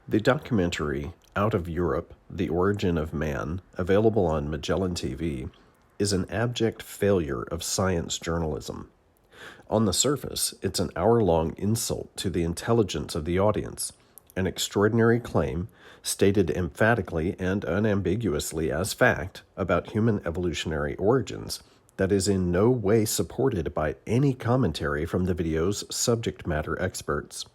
The documentary Out of Europe, The Origin of Man, available on Magellan TV, is an abject failure of science journalism. On the surface, it's an hour-long insult to the intelligence of the audience, an extraordinary claim, stated emphatically and unambiguously as fact, about human evolutionary origins, that is in no way supported by any commentary from the video's subject matter experts.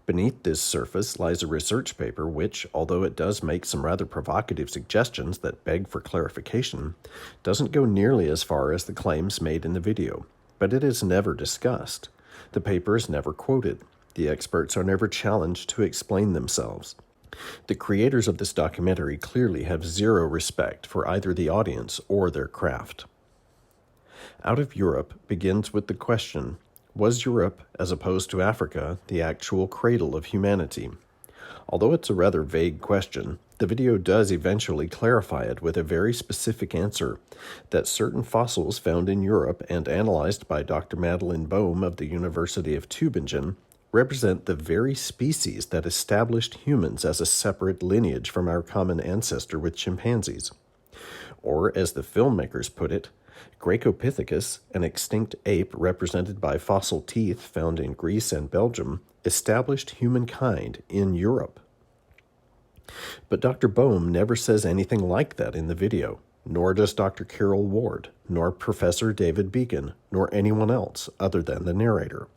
Beneath this surface lies a research paper which, although it does make some rather provocative suggestions that beg for clarification, doesn't go nearly as far as the claims made in the video, but it is never discussed. The paper is never quoted. The experts are never challenged to explain themselves. The creators of this documentary clearly have zero respect for either the audience or their craft. Out of Europe begins with the question, was Europe, as opposed to Africa, the actual cradle of humanity? Although it's a rather vague question, the video does eventually clarify it with a very specific answer, that certain fossils found in Europe and analyzed by Dr. Madeline Bohm of the University of Tübingen represent the very species that established humans as a separate lineage from our common ancestor with chimpanzees. Or, as the filmmakers put it, Gracopithecus, an extinct ape represented by fossil teeth found in Greece and Belgium, established humankind in Europe. But Dr. Bohm never says anything like that in the video, nor does Dr. Carol Ward, nor Professor David Beacon, nor anyone else other than the narrator.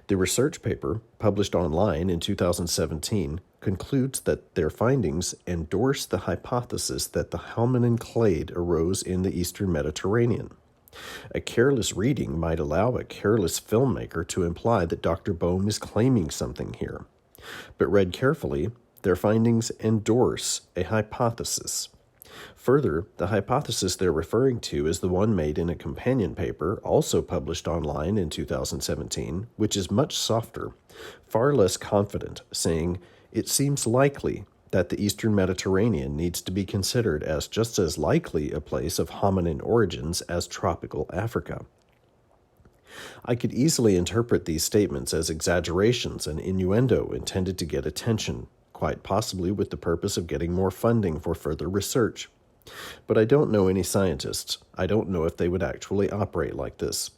The research paper, published online in 2017, concludes that their findings endorse the hypothesis that the hominin clade arose in the Eastern Mediterranean. A careless reading might allow a careless filmmaker to imply that Dr. Bohm is claiming something here. But read carefully, their findings endorse a hypothesis. Further, the hypothesis they're referring to is the one made in a companion paper, also published online in 2017, which is much softer, far less confident, saying, it seems likely that the Eastern Mediterranean needs to be considered as just as likely a place of hominin origins as tropical Africa. I could easily interpret these statements as exaggerations and innuendo intended to get attention, quite possibly with the purpose of getting more funding for further research. But I don't know any scientists. I don't know if they would actually operate like this.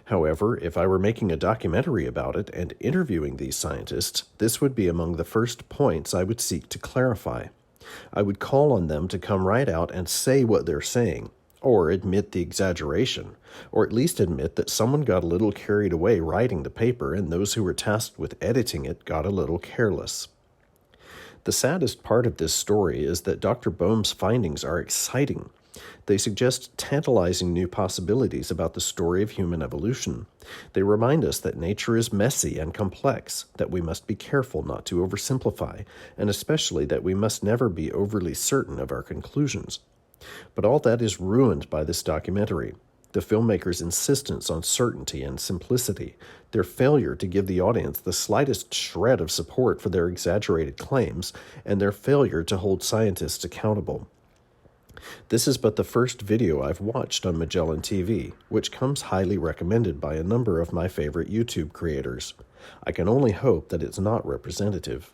However, if I were making a documentary about it and interviewing these scientists, this would be among the first points I would seek to clarify. I would call on them to come right out and say what they're saying, or admit the exaggeration, or at least admit that someone got a little carried away writing the paper and those who were tasked with editing it got a little careless. The saddest part of this story is that Dr. Bohm's findings are exciting. They suggest tantalizing new possibilities about the story of human evolution. They remind us that nature is messy and complex, that we must be careful not to oversimplify, and especially that we must never be overly certain of our conclusions. But all that is ruined by this documentary. The filmmakers' insistence on certainty and simplicity, their failure to give the audience the slightest shred of support for their exaggerated claims, and their failure to hold scientists accountable. This is but the first video I've watched on Magellan TV, which comes highly recommended by a number of my favorite YouTube creators. I can only hope that it's not representative.